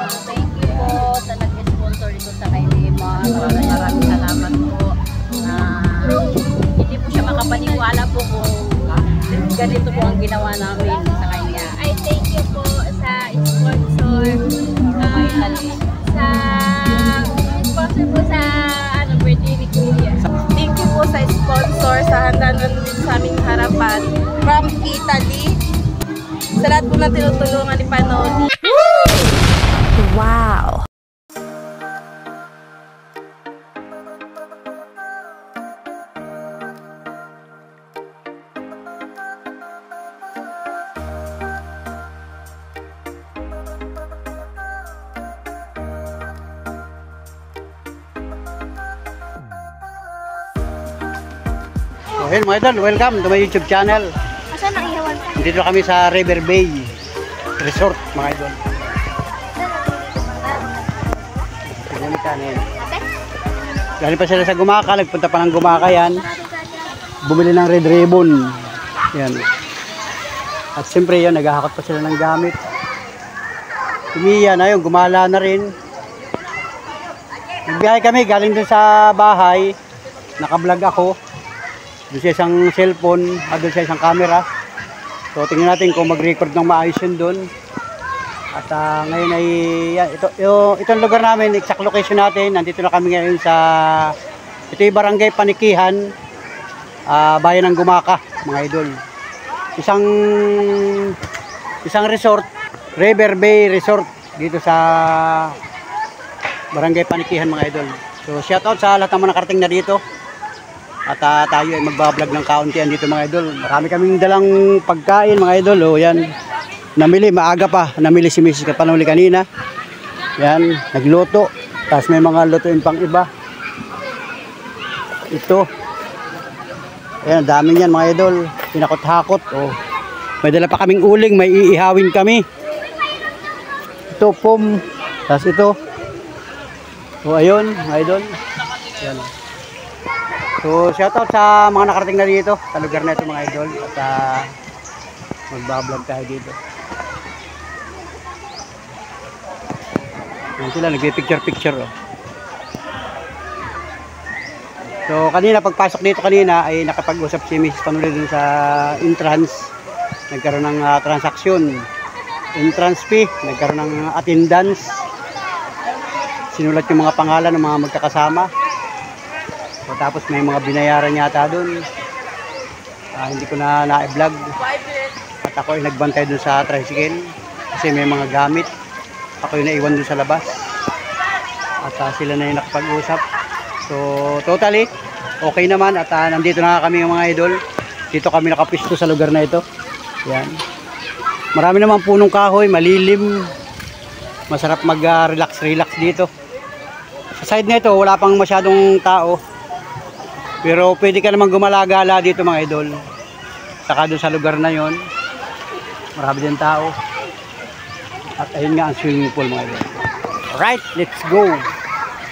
Thank you po sa nag-sponsor dito sa kay Limar. Maraming salamat po. Hindi po siya makapaniwala po kung ganito po ang ginawa namin sa kanya. I thank you po sa sponsor. Sa sponsor po sa birthday ni Kuya. Thank you po sa sponsor sa handa din sa aming harapan from Italy. Sa lahat po na tinutulungan ni Panoli. Wow! So, hey mga idol, welcome to my YouTube channel. Asan ang ihawan? Dito kami sa River Bay Resort mga idol. Galing pa sila sa Gumaka, nagpunta pa ng Gumaka yan. Bumili ng Red Ribbon. Yan. At siyempre yan, naghahakot pa sila ng gamit. Umiya na yun, gumala na rin. Nagbiyahe kami, galing dun sa bahay. Nakablog ako. Doon sa isang cellphone, doon sa isang camera. So tingnan natin kung mag-record ng maayos yun doon. At ngayon ay yan, itong lugar namin, exact location natin. Nandito na kami ngayon sa ito yung Barangay Panikihan, bayan ng Gumaka, mga idol. Isang resort, River Bay Resort dito sa Barangay Panikihan, mga idol. So shout out sa lahat ng mga nakarating na dito. At tayo ay magbablog ng kauntian dito mga idol. Marami kaming dalang pagkain mga idol. O yan. Namili, maaga pa. Namili si Mrs. Panoli kanina. Yan, nagluto. Tapos may mga lutuin pang iba. Ito. Ayan, daming yan mga idol. Pinakot-hakot. O. May dala pa kaming uling. May iihawin kami. Ito, pom. Tapos ito. O ayun, mga idol. Yan. So, shoutout sa mga nakarating na dito sa lugar na ito mga idol at magbablog tayo dito. Yan sila, nagpipicture-picture. Oh. So, kanina, pagpasok dito kanina ay nakapag-usap si Mrs. Panuli dun sa entrance. Nagkaroon ng transaksyon. Entrance fee, nagkaroon ng attendance. Sinulat yung mga pangalan ng mga magkakasama. So, tapos may mga binayaran yata doon. Hindi ko na na-vlog. At ako ay nagbantay doon sa tricycle. Kasi may mga gamit. Ako yung naiwan doon sa labas. At sila na yung nakapag-usap. So totally, okay naman. At nandito na kami mga idol. Dito kami nakapisto sa lugar na ito. Yan. Marami naman punong kahoy, malilim. Masarap mag-relax dito. Sa side na ito, wala pang masyadong tao. Pero pwede ka naman gumala-gala dito mga idol. Saka doon sa lugar na yon, marami din tao. At ayun nga ang swimming pool mga idol. Alright, let's go.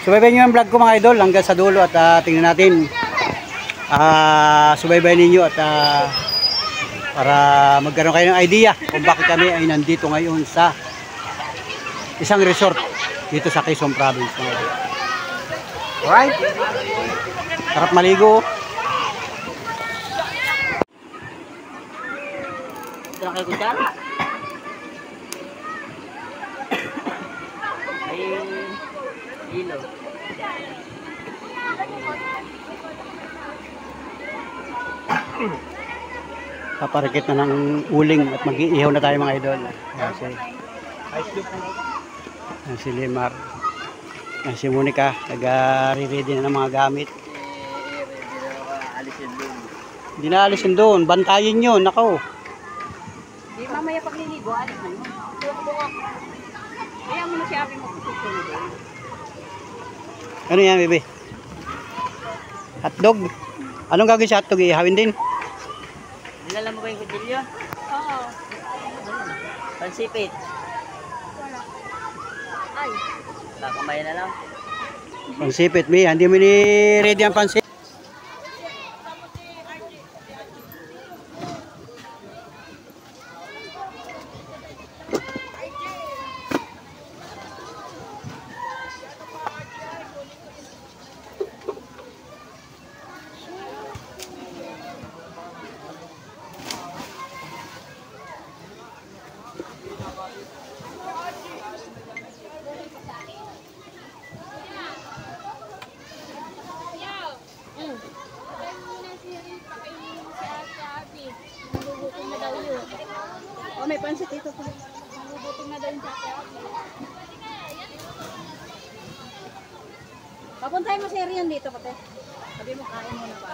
Subaybayin nyo yung vlog ko mga idol hanggang sa dulo. At tingnan natin. Subaybayin ninyo at para magkaroon kayo ng idea kung bakit kami ay nandito ngayon sa isang resort dito sa Quezon Province mga idol. Alright. Sarap maligo. Ito na kayo kutsara. Ay, ilaw. Paparikit na ng uling at mag-iihaw na tayo mga idol. Ayan si Limar. Ayan si Monica. Nag-ready na ng mga gamit. Hindi na alisin doon. Bantayin yun. Nakaw. Di mamaya pagliligo, alis na yun. Kaya mo na siya aking magpupunod. Ano yan, bebe? Hotdog? Anong gagawin sa hotdog? Ihawin din? Nilala mo ba yung kutsilyo? Oo. Pansipit. Wala. Ay. Kakamay na lang. Pansipit, mi. Hindi mo ni-ready ang pansipit. may pansit dito po. Mabubuting na daw yung sate. Papuntahin mo si Rian dito, pate. Sabi mo, kain mo na ba?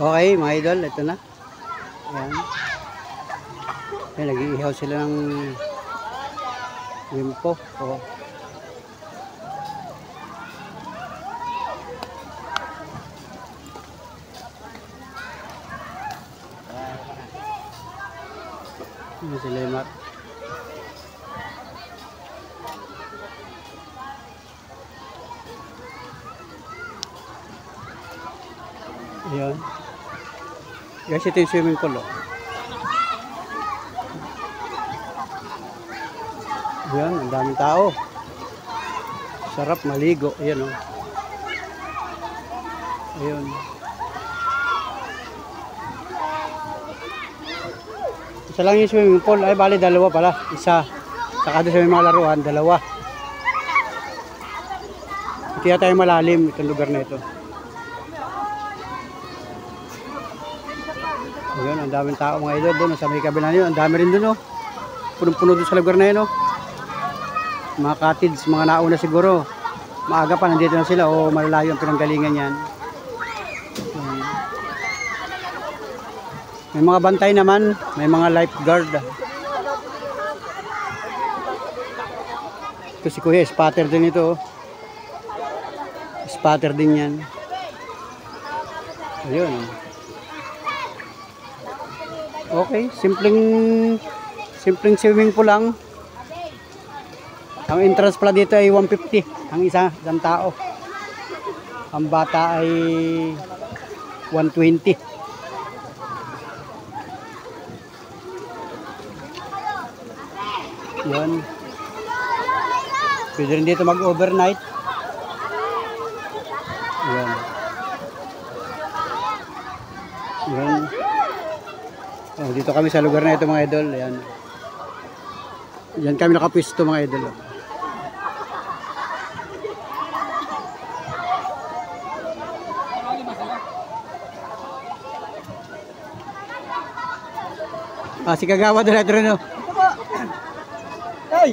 Okay, mga idol, ito na. Ayan. Ayan, nag-iihaw sila ng wimpo. Oh. Ayan sila yung ayan. Guys, ito yung swimming pool. Oh. Ayan, ang daming tao. Sarap maligo. Ayan, oh. Ayan. Isa lang yung swimming pool. Ay, bali, dalawa pala. Isa. Saka doon sa may mga laruan, dalawa. Ito yata yung malalim, itong lugar na ito. Ayun, ang daming tao mga idol doon sa may kabila niyo. Ang dami rin doon, oh. Punong-puno doon sa lugar na yun, oh. Mga cottage, mga nauna siguro. Maaga pa nandito na sila o malalayo ang pinanggalingan yan. May mga bantay naman, may mga lifeguard. Ito si Kuya, spatter din ito, oh. Spatter din yan. Ayun. Okay, simpleng swimming pool lang. Ang entrance pala dito ay 150 ang isang tao. Ang bata ay 120. Yan. Pwede rin dito mag-overnight. Yan. Yan. Oh, dito kami sa lugar na ito mga idol. Ayan. Yan kami nakapwisto mga idol. Ah, si Kagawa doon natin rin. Hey!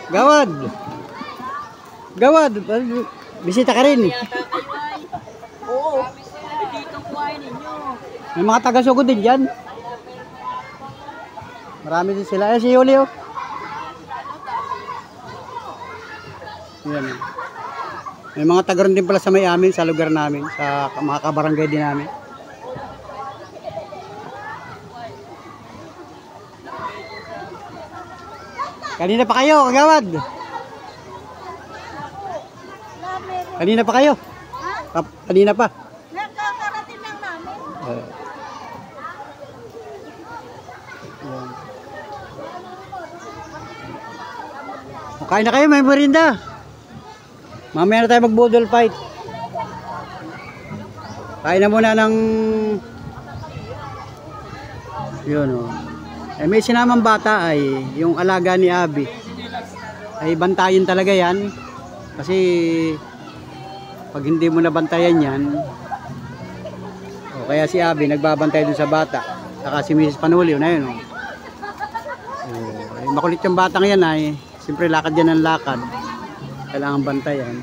Gawad! Gawad! Bisita ka rin. Oo. Dito kuhain ninyo. May mga taga-sugod din dyan. Marami din sila. Si Yuli, oh. Yan. May mga taga rin din pala sa may amin, sa lugar namin, sa mga kabarangay din namin. Kanina pa kayo, Kagawad. Kanina pa kayo. Kanina pa. Nakakarating lang namin. Kain na kayo, may merinda. Mamaya na tayo mag-budol fight. Kain na muna ng yun, oh. Eh, may sinamang bata ay yung alaga ni Abby. Ay bantayin talaga yan. Kasi pag hindi mo nabantayan yan, o kaya si Abby nagbabantay dun sa bata. Saka si Mrs. Panulio na yun, oh. Ay, makulit yung bata ngayon ay siyempre lakad yan ng lakad. Kailangan bantayan.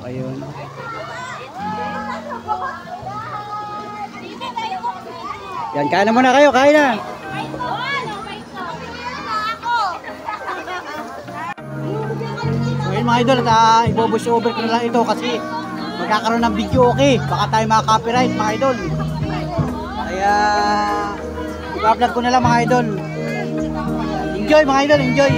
Ayun. Yan, kain na muna kayo, kain na. So yun mga idol, i-voice over ko na lang ito kasi magkakaroon ng video, okay. Baka tayo mga copyright mga idol. Kaya, i-upload ko na lang mga idol. Enjoy mga idol, enjoy.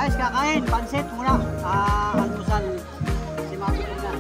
Guys, kakain, pansit muna. Almusal. Si Mami ko na.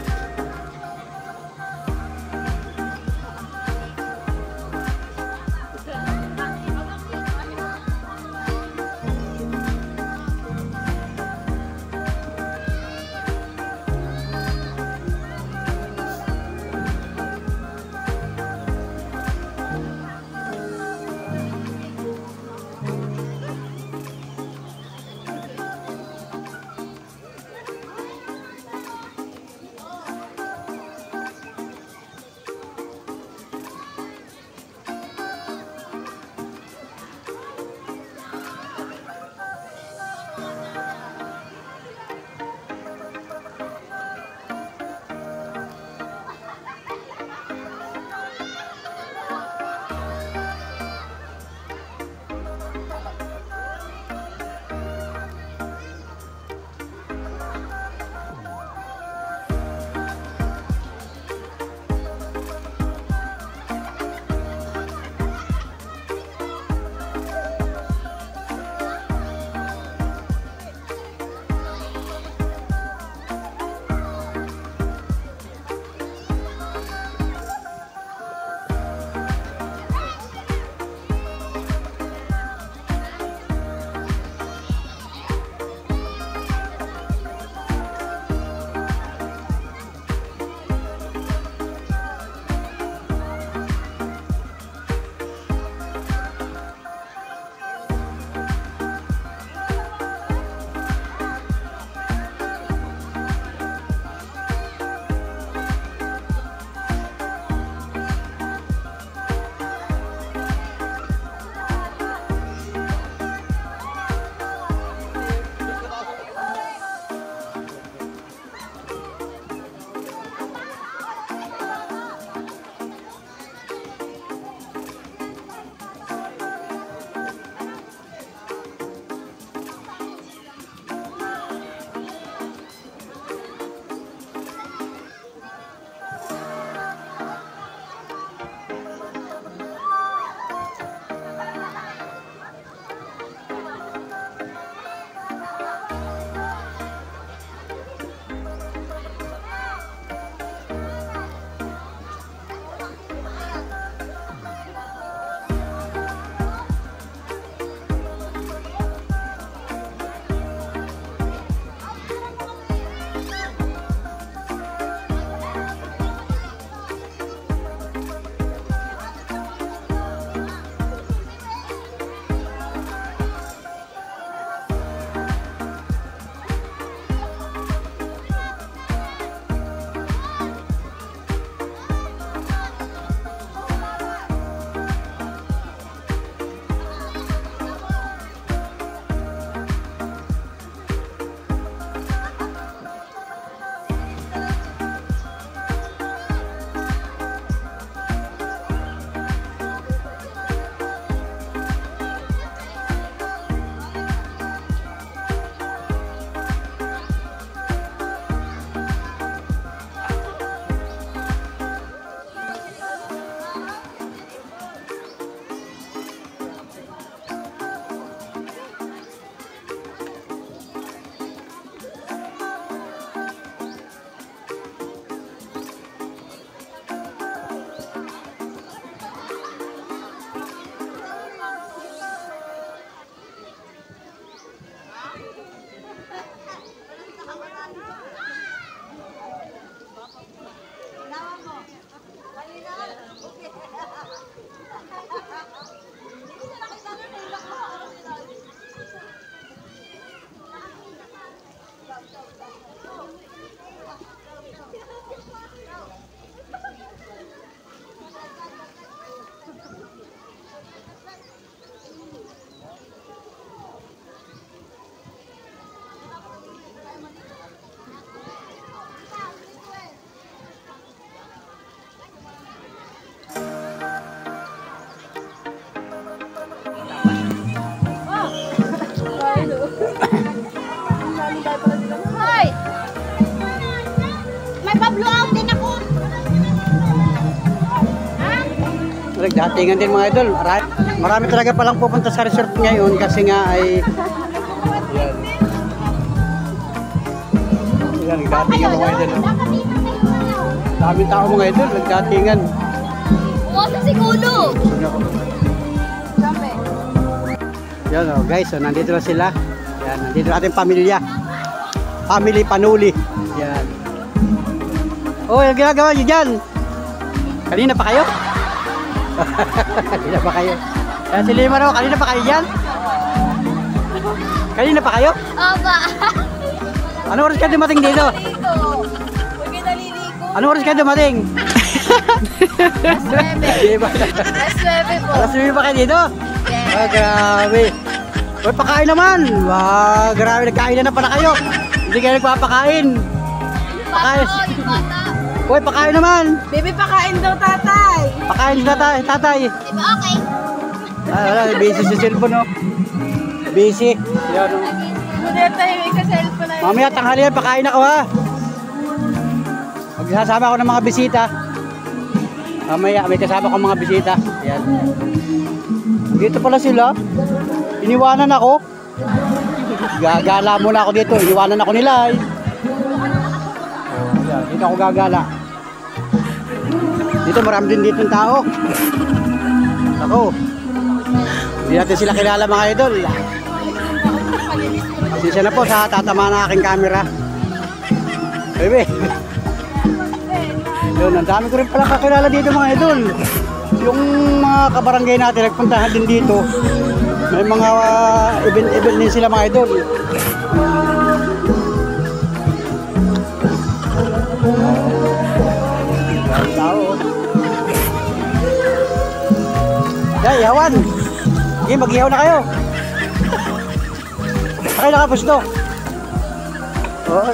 Nagdatingan din mga idol. Marami talaga palang pupunta sa resort ngayon kasi nga ay yan. Yan, nagdatingan mga idol. Daming tao mga idol, nagdatingan. Umasa si Kulo! Yan o guys, so nandito na sila. Yan, nandito na ating pamilya. Family Panuli. Yan. Oh, yung ginagawa nyo dyan. Kanina pa kayo? Kanina pa kayo? Yan si Lima no, kanina pa kayo dyan? Kanina pa kayo? Opa! Ano oras ka dumating dito? Ano oras ka dumating? Alas 9 po. Alas 9 pa kayo dito? Yes. Ah, grabe. Uy, pakain naman. Wow, grabe, nagkain na pala kayo. Hindi kayo nagpapakain. Pakain. Yung bata. Uy, pakain naman. Baby, pakain daw tatay. Pakain si tatay. Diba okay? Ah, wala, busy sa cellphone, no? Busy. Yan, no? Muna tayo, ika-cellphone na yun. Mamaya, tanghali yan, pakain ako, ha? Magsasama ako ng mga bisita. Mamaya, may kasama ko mga bisita. Yan. Dito pala sila. Iniwanan ako. Gagala muna ako dito. Iniwanan ako nila, Yan, dito ako gagala. Dito marami din dito ng tao. Ako. Hindi natin sila kilala mga idol. Pasensya na po sa tatama na aking camera. Bebe. Yun, ang dami ko rin pala kakilala dito mga idol. Yung mga kabarangay natin nagpuntahan din dito. May mga event din sila mga idol. Tao. Day, ihawan. Okay, mag-ihaw na kayo. Sakay nakapusto. Oo.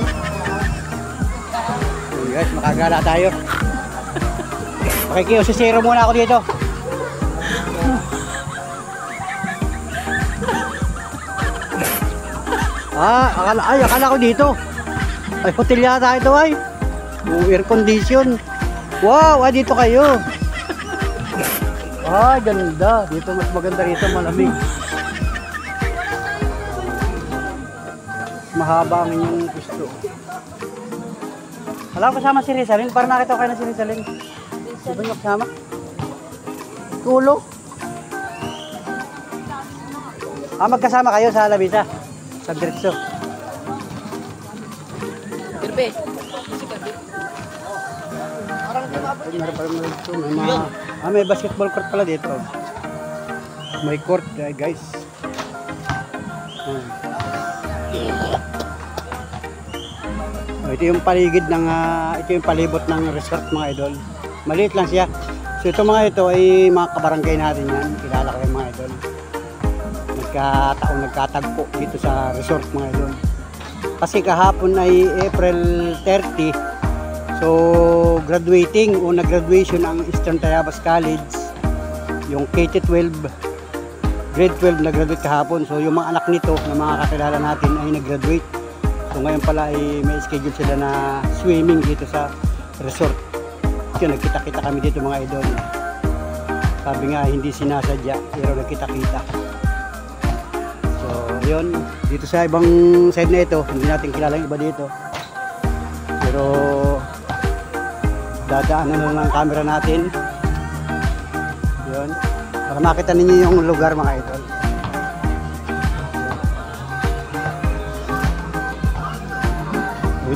Guys, makagala tayo. Makikiyosisero muna ako dito. Akala ko dito. Ay, hotel yata ito ay. Air condition. Wow, dito kayo. Ganda. Dito mas maganda rito, malamig. Mahaba ang inyong gusto. Wala ko kasama si Rizalyn. Para nakita ko kayo na si Rizalyn. Di ba yung kasama? Tulo. Magkasama kayo sa Labisa. Sa Diretso. Kirbe. May basketball court pala dito. May court, guys. Ito yung paligid ng ito yung palibot ng resort mga idol. Maliit lang siya. So ito mga ito ay mga kabarangay natin yan. Kilala ko yung mga idol. Nagkatagpo dito sa resort mga idol. Kasi kahapon ay April 30. So graduating o nag-graduation ang Eastern Tayabas College. Yung KT12 grade 12 nag-graduate kahapon. So yung mga anak nito na mga kakilala natin ay nag-graduate. So ngayon pala ay may schedule sila na swimming dito sa resort. Yun, nagkita-kita kami dito mga idol. Sabi nga hindi sinasadya pero nagkita-kita. So yun, dito sa ibang side na ito, hindi natin kilala yung iba dito. Pero dadaanan na lang ang camera natin. Yun, para makita ninyo yung lugar mga idol.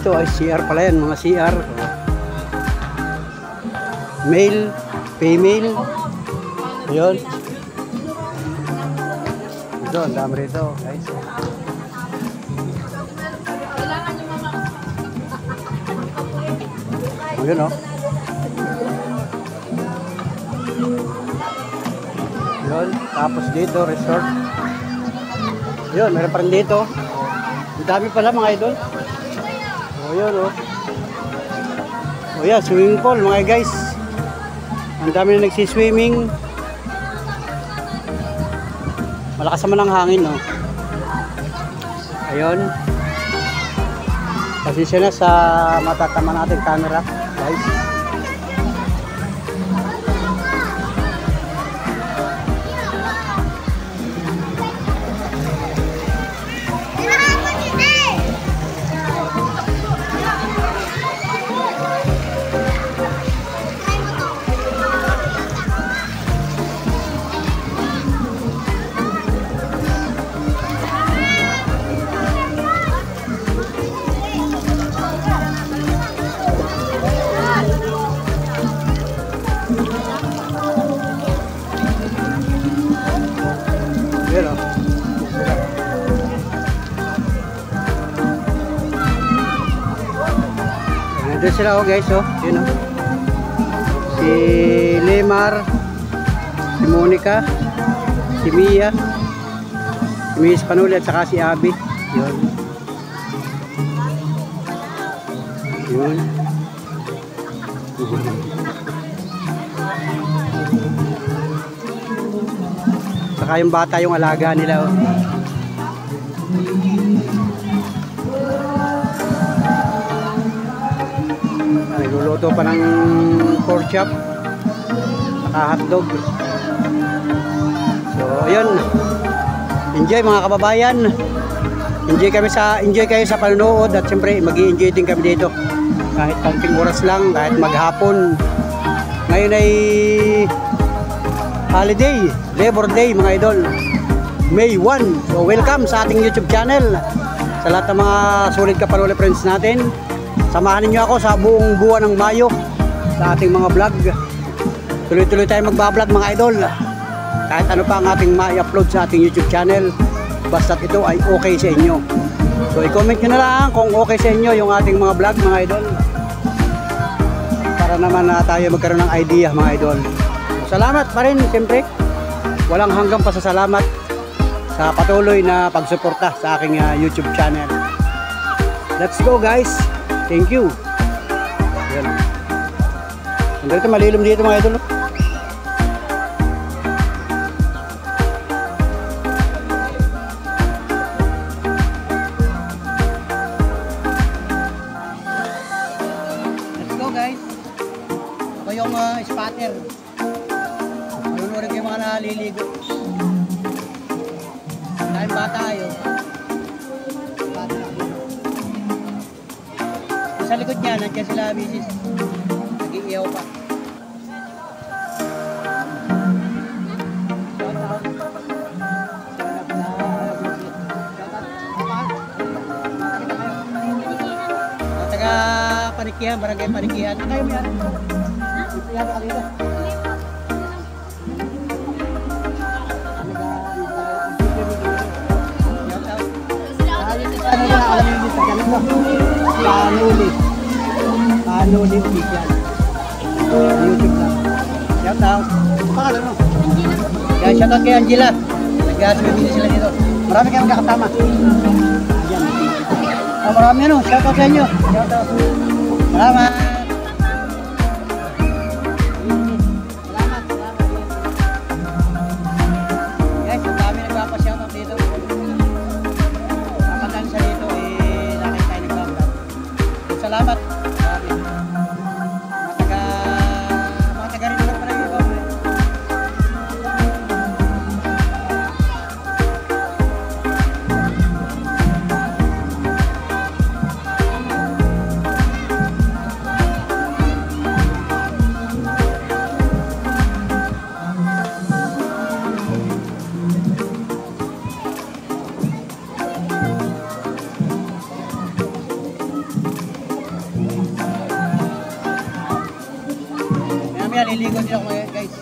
Ito ay CR pala yan, mga CR. Male, female. Ayun. Ito, ang dami rito, guys. Ayun, oh. Ayun, tapos dito, resort. Ayun, meron pa rin dito. Ang dami pala mga idol. Oh, yun, oh. Oh, yeah, swimming pool, mga guys. Ang dami na nagsiswimming. Malakas naman ang hangin, no. Ayun. Pasensya na sa matatama natin camera, guys. Yan o. Nandun sila o guys o. Yun o. Si Lemar, si Monica, si Mia, si Miss Panuli at saka si Abby. Yun. Yun. Saka yung bata yung alaga nila oh. Nagluluto pa ng pork chop saka hotdog. So ayun, enjoy mga kababayan, enjoy kayo sa panonood at siyempre mag-i-enjoy din kami dito kahit konting oras lang, kahit maghapon. Ngayon ay holiday, Labor Day mga idol, May 1. So welcome sa ating YouTube channel. Sa lahat ng mga solid Kapanuli friends natin, samahan niyo ako sa buong buwan ng Mayo sa ating mga vlog. Tuloy-tuloy tayo magbablog mga idol. Kahit ano pa ang ating ma-upload sa ating YouTube channel, basta ito ay okay sa inyo. So i-comment nyo na lang kung okay sa inyo yung ating mga vlog mga idol, para naman tayo magkaroon ng idea mga idol. Salamat pa rin, siyempre walang hanggang pasasalamat sa patuloy na pagsuporta sa aking YouTube channel. Let's go guys, thank you. Ayan. Dito malilom dito mga idol. Let's go guys. Ako yung spotter. Manunurin kayo mga naliligo. Dahil bata kayo. Bata kayo. Sa likod niya, nandiyan sila misis. Nag-iiyaw pa. Taga Panikihan, Barangay Panikihan. Kayo mo yan? Yan ka dito. Ano na alam niyo sa kanila mo? Panuli official. YouTube lang. Shout out. Pangalan mo? Guys, shout out kay Angela. Nag-swimming sila dito. Marami kayong kakatama. Ayan. Marami ano, shout out sa inyo. Shout out. Salamat. Guys, ang dami nagpapa-shout out dito. Salamat. Mga taga rin naman pala yung iba. Naliligo din ako ngayon guys.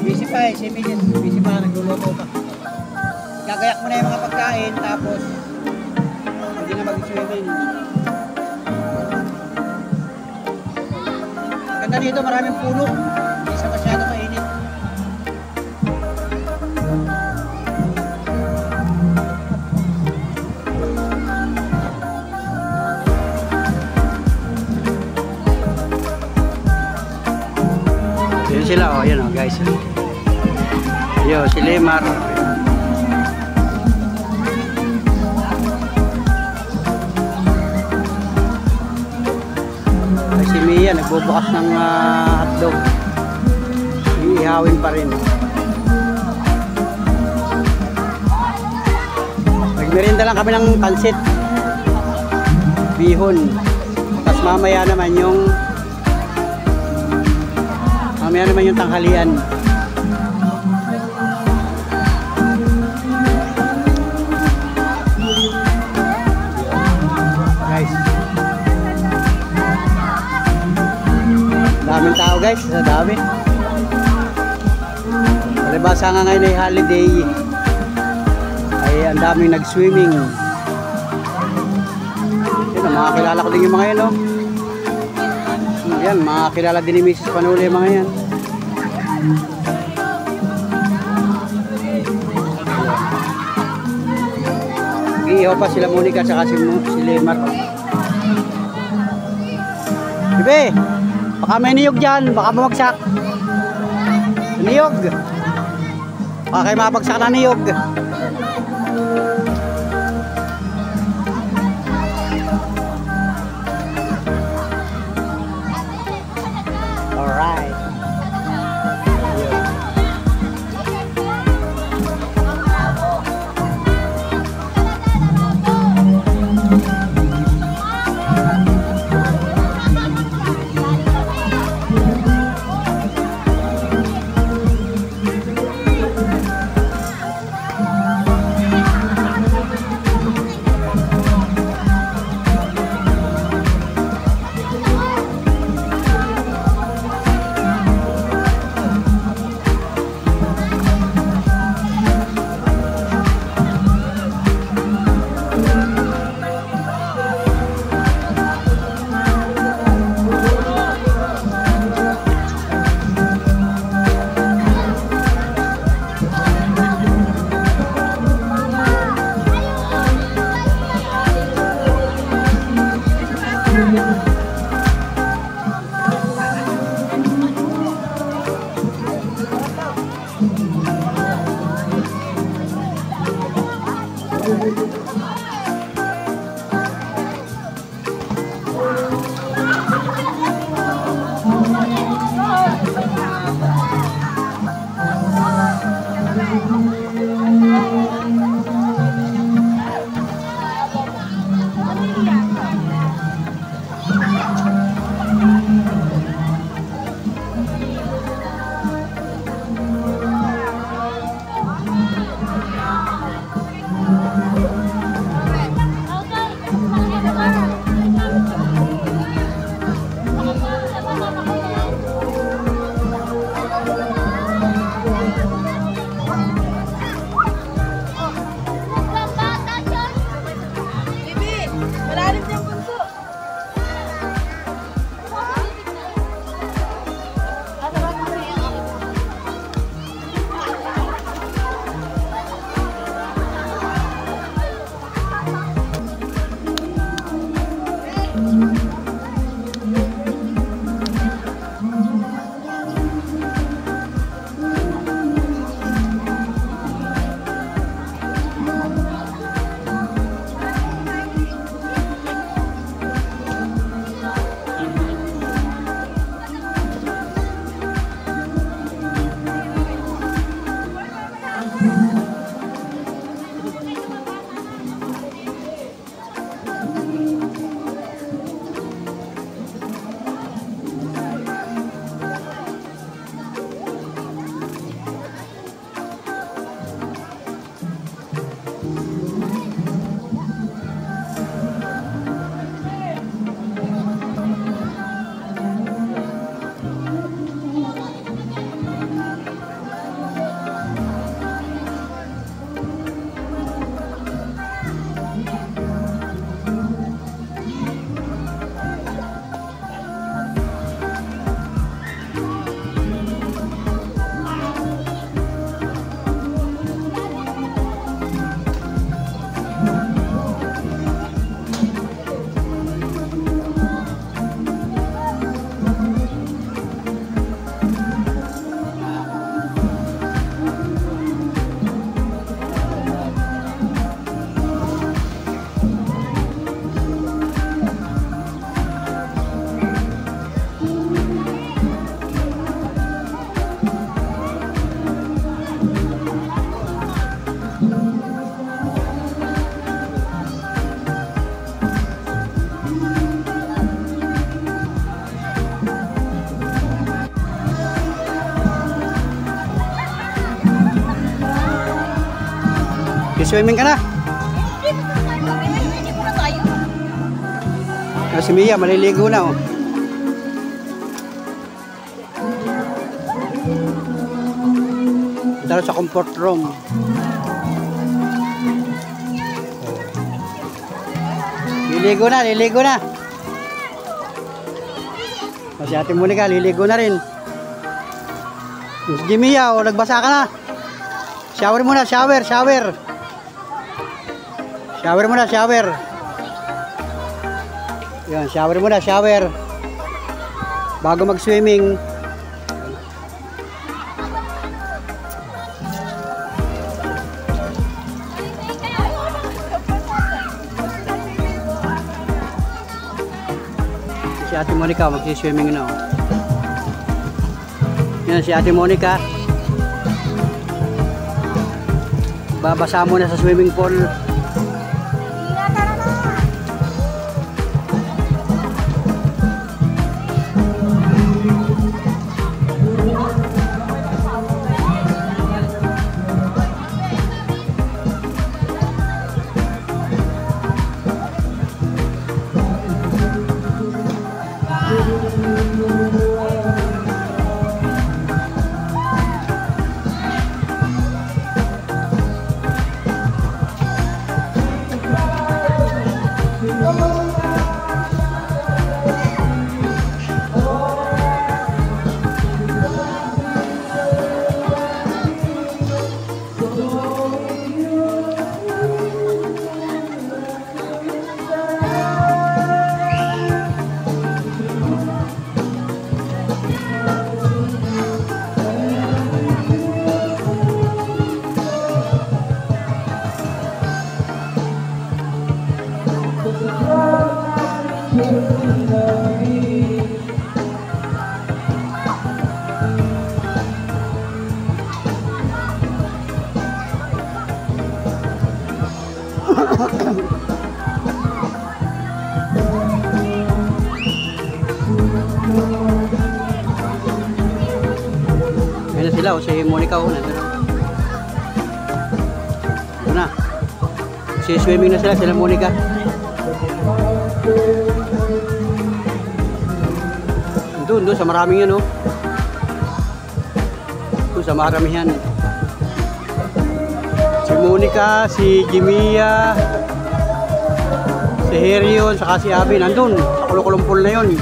Busy pa eh, si Minions. Busy pa, nagluluto pa. Gagayak mo na yung mga pagkain, tapos hindi na mag-swimming. Ganda dito, maraming puno. Hindi sa masyado mainit. Sila oh, yan oh guys. Yo, si Lemar. Si Mia nagbubukas ng hotdog. Iihawin pa rin. Nagmerienda lang kami ng pansit. Bihon. Tapos mamaya naman yung tanghalian. Guys. Daming tao guys, sa dami. Palibasa nga ngayon ay holiday. Ay ang daming nag-swimming. Yan, mga kilala ko din yung mga yan, no? Yan, mga kilala din ni Mrs. Panuli yung mga yan. Iihaw pa sila Monica at si Lemar. Bebe, baka may niyog dyan, baka bumagsak. Niyog. Baka kayo mapagsak na niyog. Alright. Mag-swimming ka na. Si Mia, maliligo na, oh. Dalo sa comfort room. Liligo na, liligo na. Si Ate Monica, liligo na rin. Si Mia, oh, nagbasa ka na. Shower muna, shower, shower. Shower muna, shower. Yan, shower muna, shower. Bago mag-swimming. Si Ate Monica, mag-swimming na. Yan, si Ate Monica. Babasa muna sa swimming pool. Ayan na sila, o si Monica una. Una. Si swimming na sila Monica. Doon sa maraming yan, oh. Doon sa maramihan. Si Monica, si Jimia, si Herion, saka si Abby, nandun sa kulukulong pool na yun.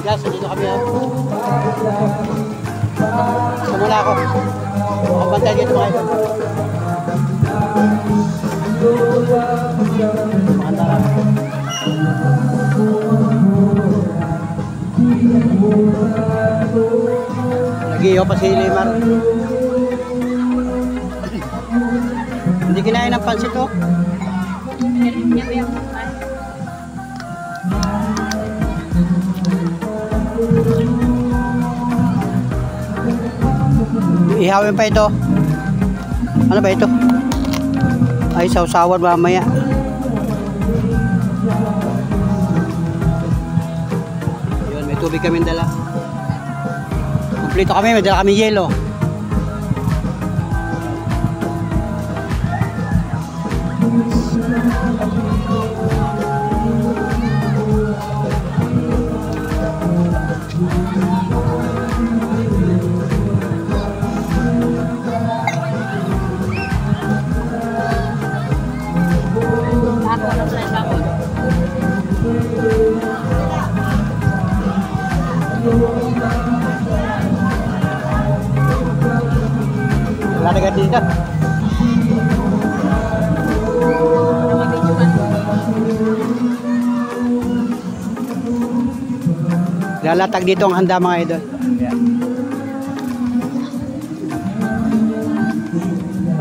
Yes, dito kami, oh. Gusto muna ako. Makapantay dito mga ito. Makanta lang. Lagi-iyo pa si Limar. Hindi kinain ng pansit, oh. Ihawin pa ito. Ano ba ito? Ay, sausawan mamaya. Yun, may tubig kami dala. Kompleto kami, may dala kami yelo. Wala na ganti ka. Lalatag dito ang handa mga idol.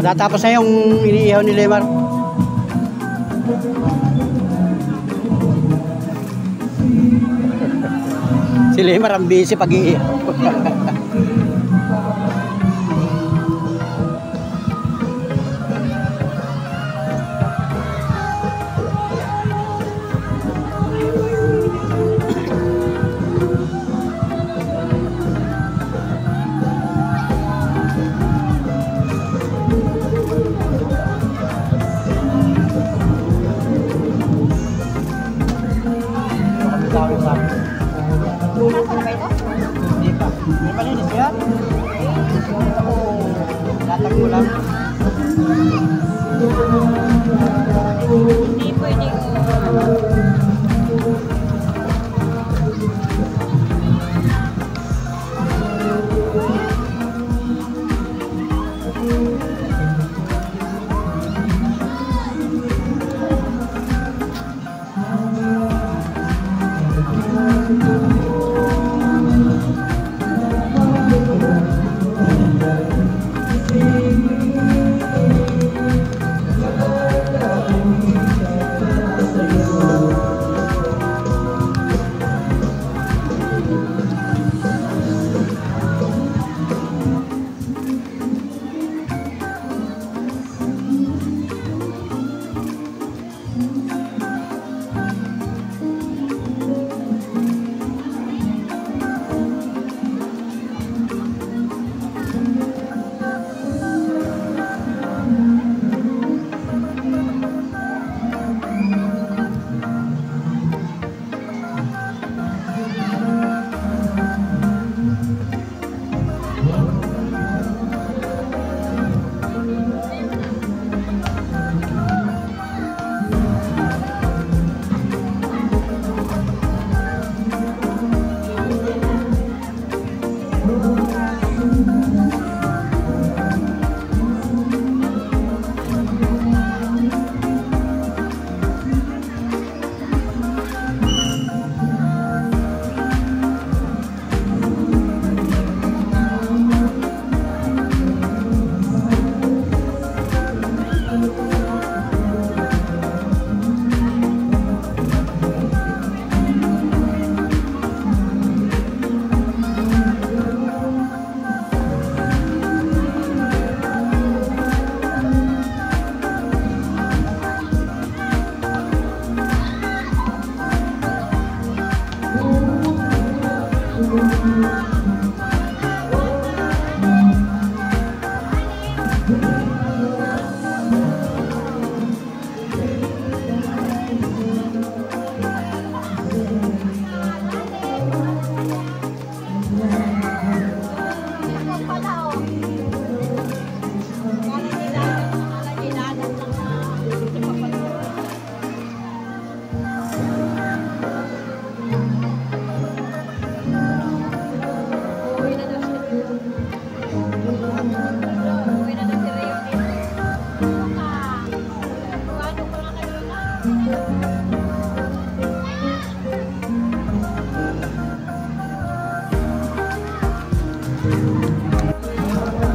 Matatapos na yung iniihaw ni Lemar. Si Lemar ang busy pag-iihaw. Hindi pa. Hindi pa linis yan. Latag mo lang. Hindi pwedeng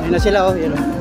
Yun na sila, oh. Yun.